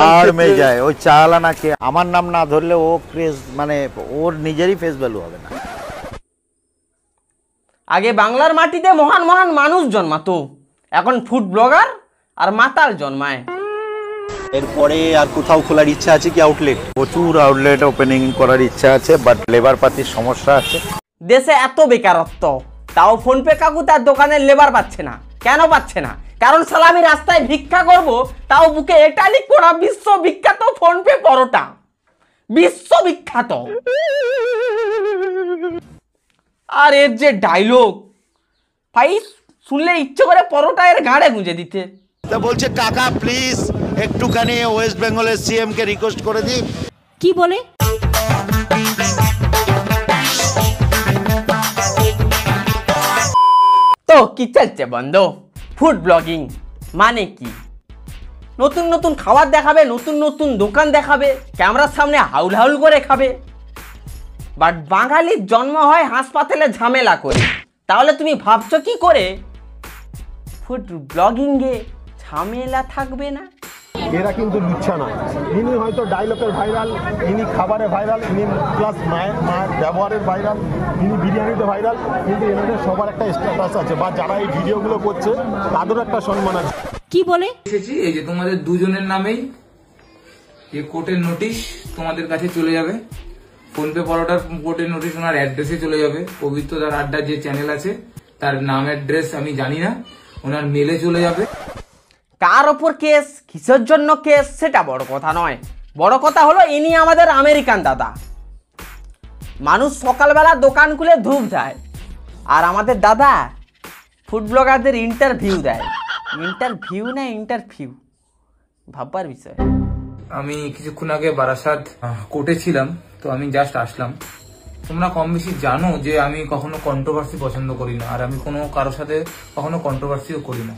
আর মে যায় ওই চালানাকে আমার নাম না ধরলে ও ক্রেজ মানে ওর নিজেরই ফেস ভ্যালু হবে না। আগে বাংলার মাটিতে মহান মহান মানুষ জন্মাতো, এখন ফুড ব্লগার আর মাতাল জন্মায়। এরপরে আর কোথাও খোলার ইচ্ছা আছে কি আউটলেট? প্রচুর আউটলেট ওপেনিং করার ইচ্ছা আছে, বাট লেবার পাতির সমস্যা আছে। দেশে এত বেকারত্ব, তাও ফোনপে কাকু তার দোকানের লেবার পাচ্ছে না। কেন পাচ্ছে না? কারণ শালা আমি রাস্তায় ভিক্ষা করব, তাও বুকে এটা লিখবো না বিশ্ববিখ্যাত ফোনপে পরোটা, বিশ্ববিখ্যাত। আর এর যে ডায়লগ ভাই, শুনলে ইচ্ছে করে পরোটা এর গাড়ে গুঁজে দিতে। তা বলছে কাকা প্লিজ একটুখানি ওয়েস্ট বেঙ্গলের সিএম কে রিকোয়েস্ট করে দিন। কি বলে? তো কি চলছে বন্ধু? ফুড ব্লগিং মানে কি? নতুন নতুন খাবার দেখাবে, নতুন নতুন দোকান দেখাবে, ক্যামেরার সামনে হাউল হাউল করে খাবে। বাট বাঙালির জন্ম হয় হাসপাতালে ঝামেলা করে। তাহলে তুমি ভাবছো কি করে ফুড ব্লগিংয়ে ঝামেলা থাকবে না? এরা কিন্তু লুচ্ছা না, ইনি হয়তো ডায়লগের ভাইরাল, ইনি খাবারে ভাইরাল, ইনি প্লাস মায়ের ব্যবহারের ভাইরাল, ইনি বিরিয়ানিতে ভাইরাল, কিন্তু এনাদের সবার একটা স্ট্যাটাস আছে, বা যারা এই ভিডিওগুলো করছে তাদেরও একটা সম্মান আছে। কি বলে? এসেছি এই যে তোমাদের দুজনের নামেই এই কোর্টের নোটিশ তোমাদের কাছে চলে যাবে। ফোনপে পরোটার কোর্টের নোটিশ ওনার অ্যাড্রেসে চলে যাবে। পবিত্রদার আড্ডা যে চ্যানেল আছে তার নাম অ্যাড্রেস আমি জানি না, ওনার মেলে চলে যাবে। কার ওপর কেস, কিসের জন্য কেস, সেটা বড় কথা নয়। বড় কথা হলো ইনি আমাদের আমেরিকান দাদা। মানুষ সকালবেলা দোকান খুলে ধূপ দেয়, আর আমাদের দাদা ফুড ব্লগারদের ইন্টারভিউ দেয়। ইন্টারভিউ না ইন্টারভিউ, ভাববার বিষয়। আমি কিছুক্ষণ আগে বারাসাত কোর্টে ছিলাম, তো আমি জাস্ট আসলাম। তোমরা কম বেশি জানো যে আমি কখনো কন্ট্রোভার্সি পছন্দ করি না, আর আমি কোনো কারোর সাথে কখনো কন্ট্রোভার্সিও করি না।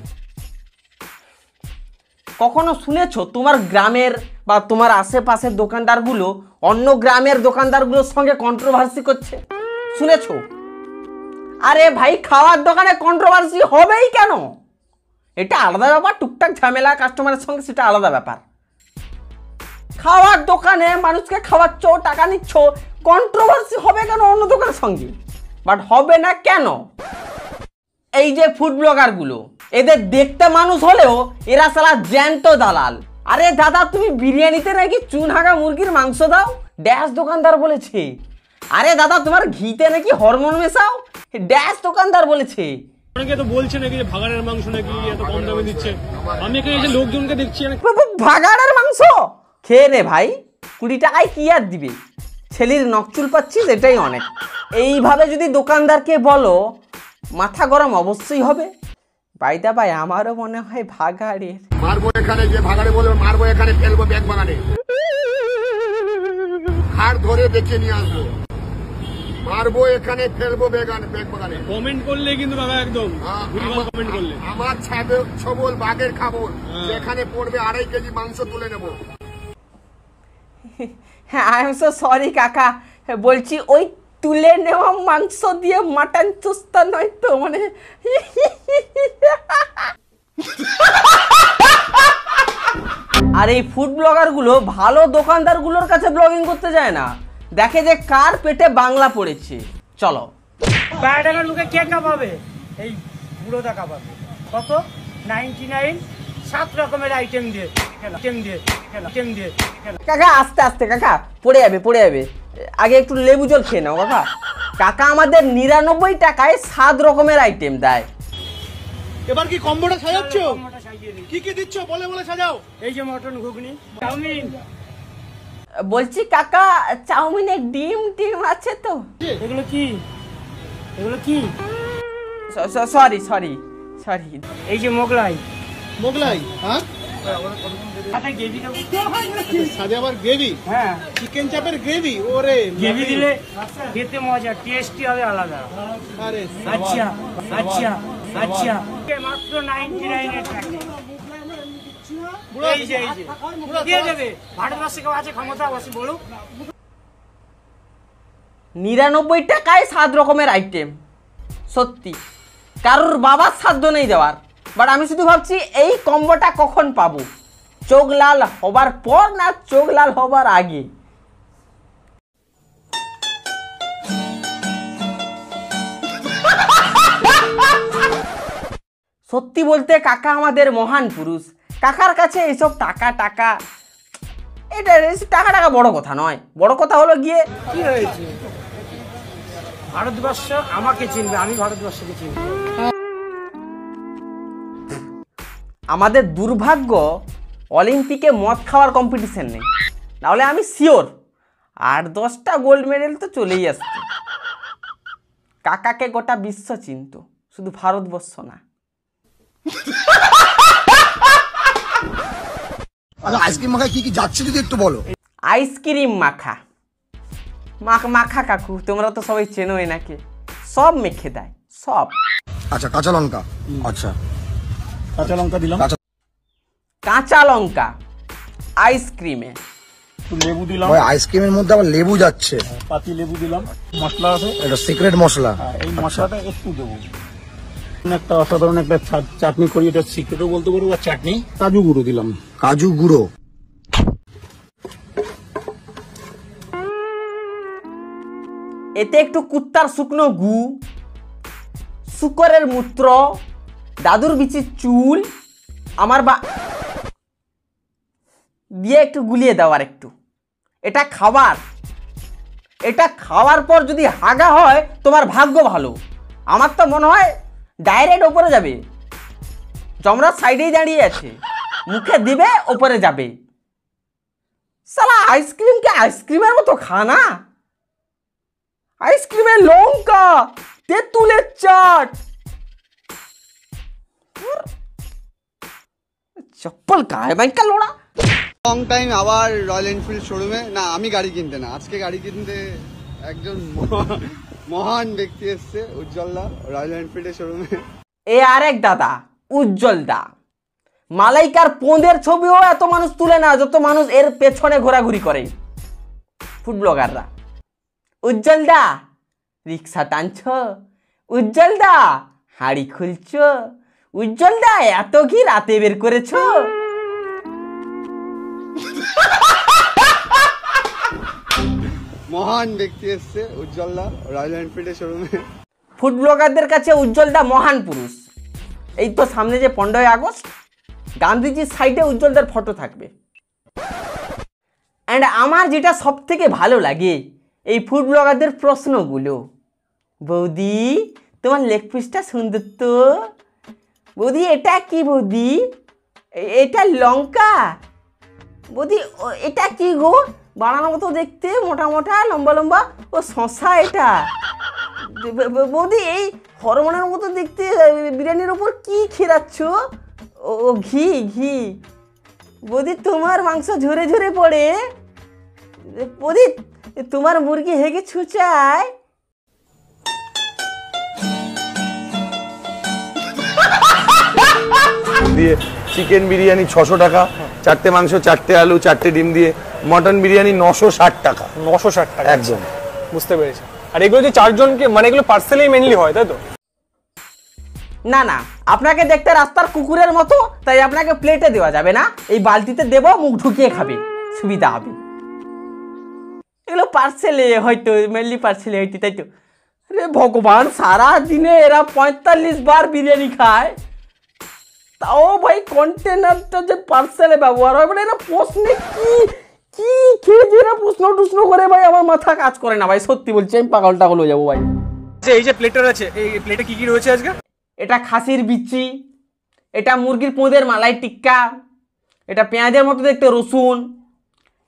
কখনো শুনেছো তোমার গ্রামের বা তোমার আশেপাশের দোকানদারগুলো অন্য গ্রামের দোকানদারগুলোর সঙ্গে কন্ট্রোভার্সি করছে? শুনেছো? আরে ভাই, খাওয়ার দোকানে কন্ট্রোভার্সি হবেই কেন? এটা আলাদা ব্যাপার, টুকটাক ঝামেলা কাস্টমারের সঙ্গে, সেটা আলাদা ব্যাপার। খাওয়ার দোকানে মানুষকে খাওয়াচ্ছ, টাকা নিচ্ছ, কন্ট্রোভার্সি হবে কেন অন্য দোকানের সঙ্গে? বাট হবে না কেন? এই যে ফুড ব্লগারগুলো, এদের দেখতে মানুষ হলেও এরা সালা জ্যান্ত দালাল। আরে দাদা, তুমি বিরিয়ানিতে নাকি চুন হাগা মুরগির মাংস দাও, ড্যাশ দোকানদার বলেছে। আরে দাদা, তোমার ঘিতে নাকি হরমোন মেশাও, ড্যাশ দোকানদার বলেছে। অনেকে তো বলছে নাকি যে ভাগাড়ের মাংস নাকি এত কম দামে দিচ্ছে। আমি এখানে এসে লোকজনকে দেখছি ভাগাড়ের মাংস খেয়ে নে ভাই, 20 টাকায় কি আর দিবে? ছেলের নকচুল পাচ্ছিস, এটাই অনেক। এইভাবে যদি দোকানদারকে বলো, মাথা গরম অবশ্যই হবে। বাইদা ভাই, আমারও মনে হয় ভাগাড়ের মারবো এখানে, যে ভাগাড়ে বলে মারবো এখানে, ফেলবো ব্যাগ বাগানে, হাড় ধরে দেখে নিয়ে আসবো, মারবো এখানে, ফেলবো ব্যাগ বাগানে। কমেন্ট করলে কিন্তু দাদা একদম কমেন্ট করলে আমার ছবল বাঘের খাবল, যেখানে পড়বে 2.5 কেজি মাংস তুলে নেবো। হ্যাঁ, আই এম সো সরি কাকা, বলছি ওই তুলে নেওয়া মাংস দিয়ে মাটন চুস্তা নয় তো, মানে আর এই ফুড ব্লগারগুলো ভালো দোকানদারগুলোর কাছে ব্লগিং করতে যায় না, দেখে যে কার পেটে বাংলা পড়েছে। চলো, 12 টাকার লোকে কে কাঁপাবে? এই বুড়োটা কাঁপাবে। কত? 99, 7 রকমের আইটেম দিয়ে কাকা আস্তে আস্তে, কাকা পড়ে যাবে পড়ে যাবে, আগে একটু লেবু জল খেয়ে নাও কাকা। কাকা আমাদের 99 টাকায় 7 রকমের আইটেম দেয়। এবার কি কম্বোটা সাজাচ্ছ? কি কি দিচ্ছ বলে বলে সাজাও। এই যে মটন ঘুগনি, চাউমিন। বলছি কাকা, চাউমিনে ডিম টিম আছে তো? এগুলো কি? এগুলো কি? Sorry sorry sorry. এই যে মোগলাই। মোগলাই? হ্যাঁ, সাথে গ্রেভি দেবো। সাথে আবার গ্রেভি? হ্যাঁ, চিকেন চাপের গ্রেভি। ওরে গ্রেভি দিলে খেতে মজা, টেস্টি হবে আলাদা। আরে আচ্ছা আচ্ছা আচ্ছা, মাত্র 99 এর টাকা। এই যে দিয়ে দেবে। ভারতবর্ষে কেউ আছে ক্ষমতা বসে বলো? 99 টাকায় 7 রকমের আইটেম। সত্যি কারোর বাবার সাধ্য নেই দেওয়ার। বাট আমি শুধু ভাবছি এই কম্বোটা কখন পাবো। চোখ লাল হবার পর না চোখ লাল হবার আগে? সত্যি বলতে কাকা আমাদের মহান পুরুষ। কাকার কাছে এইসব টাকা টাকা এটা টাকা টাকা বড় কথা নয়, বড় কথা হলো গিয়ে কি হয়েছে? ভারতবর্ষ আমাকে চিনবে, আমি ভারতবর্ষকে চিনব। আমাদের দুর্ভাগ্য অলিম্পিকে মদ খাওয়ার কম্পিটিশন নেই, নাহলে আমি শিওর 8-10টা গোল্ড মেডেল তো চলেই আসতো। কাকাকে গোটা বিশ্ব চিনত, শুধু ভারতবর্ষ না। আইসক্রিম মাখা কি কি যাচ্ছে যদি একটু বলো। আইসক্রিম মাখা মাখা কাকু তোমরা তো সবাই চেনোই নাকি, সব মেখে দেয় সব। আচ্ছা কাঁচা লঙ্কা, আচ্ছা কাঁচা লঙ্কা দিলাম, কাঁচা লঙ্কা আইসক্রিমে, একটু লেবু দিলাম। ওই আইসক্রিমের মধ্যে আবার লেবু যাচ্ছে, পাতি লেবু দিলাম। মশলা আছে, এটা সিক্রেট মশলা। এই মশলাটা একটু দেবো। একটা অসাধারণ একটা চাটনি করি, এটা সিক্রেটও বলতে পারবো। আর চাটনি কাজু গুঁড়ো দিলাম, কাজু গুঁড়ো। এতে একটু কুত্তার শুকনো গু, শুকরের মূত্র, দাদুর বিচির চুল, আমার দিয়ে একটু গুলিয়ে দেওয়ার একটু। এটা খাবার, এটা খাওয়ার পর যদি হাগা হয় তোমার ভাগ্য ভালো। আমার তো মনে হয় ডাইরেক্ট ওপরে যাবে। যমরাজ সাইডেই দাঁড়িয়ে আছে, মুখে দিবে ওপরে যাবে। সালা আইসক্রিমকে আইসক্রিমের মতো খানা, আইসক্রিমের লঙ্কা, তেঁতুলের চাট, চপ্পল গায়ে বাইকা লোড়া। লং টাইম আবার রয়্যাল এনফিল্ড শোরুমে। না, আমি গাড়ি কিনতে না, আজকে গাড়ি কিনতে একজন মহান ব্যক্তি এসছে, উজ্জ্বল দা, রয়্যাল এনফিল্ডের শোরুমে। এ আরেক দাদা উজ্জ্বল দা, মালাইকার পোঁদের ছবিও এত মানুষ তুলে না যত মানুষ এর পেছনে ঘোরাঘুরি করে ফুড ব্লগাররা। উজ্জ্বল দা রিক্সা টানছ, উজ্জ্বল দা হাড়ি খুলছ, উজ্জ্বল দা এত কি রাতে বের করেছ? মহান ব্যক্তি এসছে, উজ্জ্বল দা, রয়্যাল এনফিল্ডের শোরুমে। ফুড ব্লগারদের কাছে উজ্জ্বল দা মহান পুরুষ। এই তো সামনে যে 15ই আগস্ট, গান্ধীজির সাইডে উজ্জ্বলদার ফটো থাকবে। অ্যান্ড আমার যেটা সব থেকে ভালো লাগে এই ফুড ব্লগারদের প্রশ্নগুলো, বৌদি তোমার লেগ পিসটা সুন্দর তো, বৌদি এটা কি, বৌদি এটা লঙ্কা, বৌদি এটা কি গো বানানোর মতো দেখতে, মোটা মোটা লম্বা লম্বা, ও শশা এটা, বৌদি এই হরমোনের মতো দেখতে বিরিয়ানির ওপর কি খেরাচ্ছ, ও ঘি ঘি, বৌদি তোমার মাংস ঝরে ঝরে পড়ে, বৌদি তোমার মুরগি হেগে ছুচায়। দিয়ে চিকেন বিরিয়ানি 600 টাকা, 4টে মাংস, 4টে আলু, 4টে ডিম দিয়ে। মটন বিরিয়ানি 960 টাকা। 960 টাকা একদম, বুঝতে পেরেছি। আর এগুলো যে 4 জনকে মানে এগুলো পার্সেলেই মেনলি হয় তাই তো? না না, আপনাকে দেখতে রাস্তার কুকুরের মতো, তাই আপনাকে প্লেটে দেওয়া যাবে না, এই বালতিতে দেবো, মুখ ঢুকিয়ে খাবে, সুবিধা হবে। এগুলো পার্সেলে হয়তো, মেনলি পার্সেলে হয়তো, তাই তো? আরে ভগবান, সারা দিনে এরা 45 বার বিরিয়ানি খায়, তাও ভাই কন্টেনারটা যে পার্সেলে ব্যবহার হয়, মানে এরা প্রশ্নে কি কি খেয়েছে, এরা প্রশ্ন টুশ্ন করে ভাই আমার মাথা কাজ করে না ভাই, সত্যি বলছি আমি পাগল টাগল হয়ে যাবো ভাই। এই যে প্লেটার আছে, এই প্লেটে কি কি রয়েছে আজকে? এটা খাসির বিচি, এটা মুরগির পোঁদের মালাই টিক্কা, এটা পেঁয়াজের মতো দেখতে রসুন,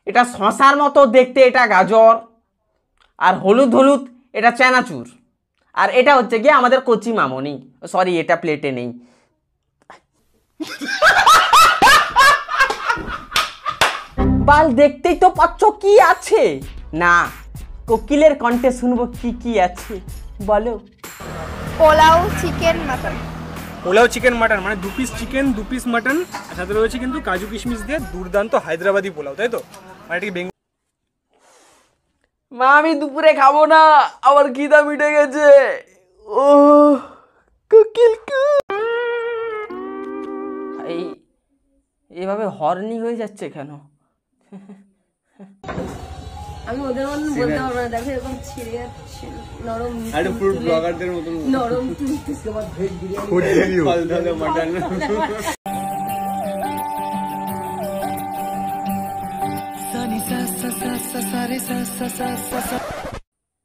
এটা শশার মতো দেখতে এটা গাজর, আর হলুদ হলুদ এটা চানাচুর, আর এটা হচ্ছে গিয়ে আমাদের কচি মামনি। সরি, এটা প্লেটে নেই। বাল দেখতেই তো পাচ্ছ কি আছে। না, কোকিলের কণ্ঠে শুনবো কি কি আছে, বলো। Pulao chicken mutton. Pulao chicken mutton মানে 2 পিস চিকেন 2 পিস মাটন, আর সাথে রয়েছে কিন্তু কাজু কিশমিশ দিয়ে দুর্দান্ত হায়দ্রাবাদি পোলাও, তাই তো? মানে এটা কি মা আমি দুপুরে খাবো না, আমার খিদা মিটে গেছে। ও কোকিল এই এভাবে হর্নি হয়ে যাচ্ছে কেন? আমি ওদের মতন বলতে পারবো না, দেখো এরকম ছিঁড়ে যাচ্ছে নরম নরম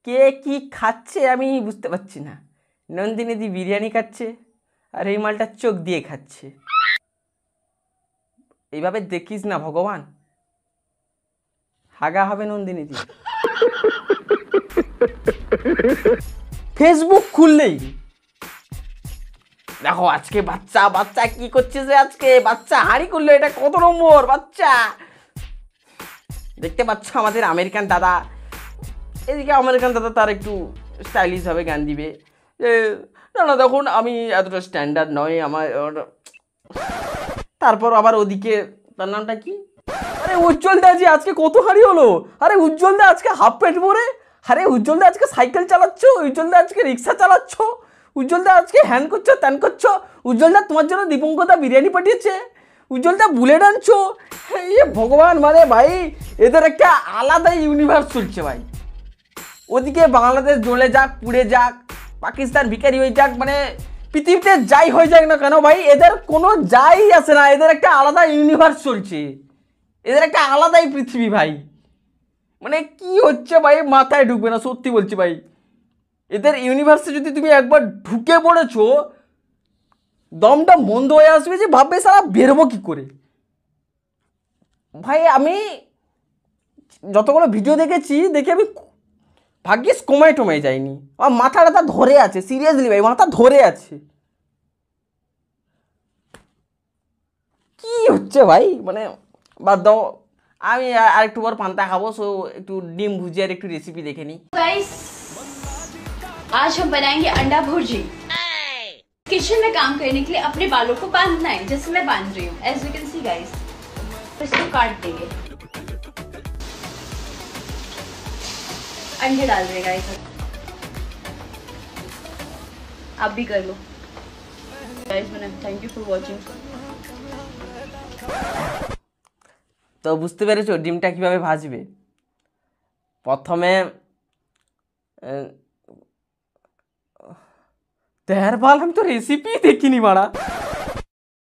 কে কি খাচ্ছে আমি বুঝতে পারছি না। নন্দিনী দি বিরিয়ানি খাচ্ছে আর এই মালটা চোখ দিয়ে খাচ্ছে। এইভাবে দেখিস না ভগবান, হাগা হবে নন্দিনী দি। ফেসবুক খুললেই দেখো আজকে বাচ্চা বাচ্চা কি করছে, যে আজকে বাচ্চা হাঁড়ি করলো, এটা কত নম্বর বাচ্চা। দেখতে পাচ্ছ আমাদের আমেরিকান দাদা, এদিকে আমেরিকান দাদা তার একটু স্টাইলিশভাবে গান দিবে যে না না দেখুন আমি এতটা স্ট্যান্ডার্ড নয় আমার। তারপর আবার ওদিকে তার নামটা কি, আরে উজ্জ্বলদা জি আজকে কত হাঁড়ি হলো, আরে উজ্জ্বলদা আজকে হাফ পেট ভরে, আরে উজ্জ্বলদা আজকে সাইকেল চালাচ্ছ, উজ্জ্বলদা আজকে রিক্সা চালাচ্ছ, উজ্জ্বলদা আজকে হ্যান করছো ত্যান করছো, উজ্জ্বলদা তোমার জন্য দীপঙ্করদা বিরিয়ানি পাঠিয়েছে, উজ্জ্বলদা বুলেট আনছো। এই ভগবান, মানে ভাই এদের একটা আলাদা ইউনিভার্স চলছে ভাই। ওদিকে বাংলাদেশ জ্বলে যাক পুড়ে যাক, পাকিস্তান ভিখারি হয়ে যাক, মানে পৃথিবীতে যাই হয়ে যাক না কেন ভাই, এদের কোনো যাই আসে না, এদের একটা আলাদা ইউনিভার্স চলছে, এদের একটা আলাদাই পৃথিবী ভাই। মানে কি হচ্ছে ভাই মাথায় ঢুকবে না, সত্যি বলছি ভাই। এদের ইউনিভার্সে যদি তুমি একবার ঢুকে পড়েছো, দমটা বন্ধ হয়ে আসবে, যে ভাববে সারা বেরোবো কি করে। ভাই আমি যতগুলো ভিডিও দেখেছি, দেখে আমি ভাগ্যিস কমায় টমায় যায়নি, আমার মাথাটা ধরে আছে, সিরিয়াসলি ভাই মাথা ধরে আছে। কি হচ্ছে ভাই, মানে বাদ দাও, আমি আরেকটু পর পান্তা খাবো, সো একটু ডিম ভুজিয়ার একটু রেসিপি দেখে নিই। गाइस आज हम बनाएंगे अंडा भुर्जी। किचन में काम करने के लिए अपने बालों को बांधना है, जैसे मैं बांध रही हूँ, as you can see guys. इसको काट देंगे, अंडे डाल देगा गाइस, आप भी कर लो गाइस। मैंने थैंक यू फॉर वॉचिंग। তো বুঝতে পেরেছো ডিমটা কিভাবে ভাজবে। প্রথমে তেহার বাল আমি তো রেসিপি দেখিনি মারা।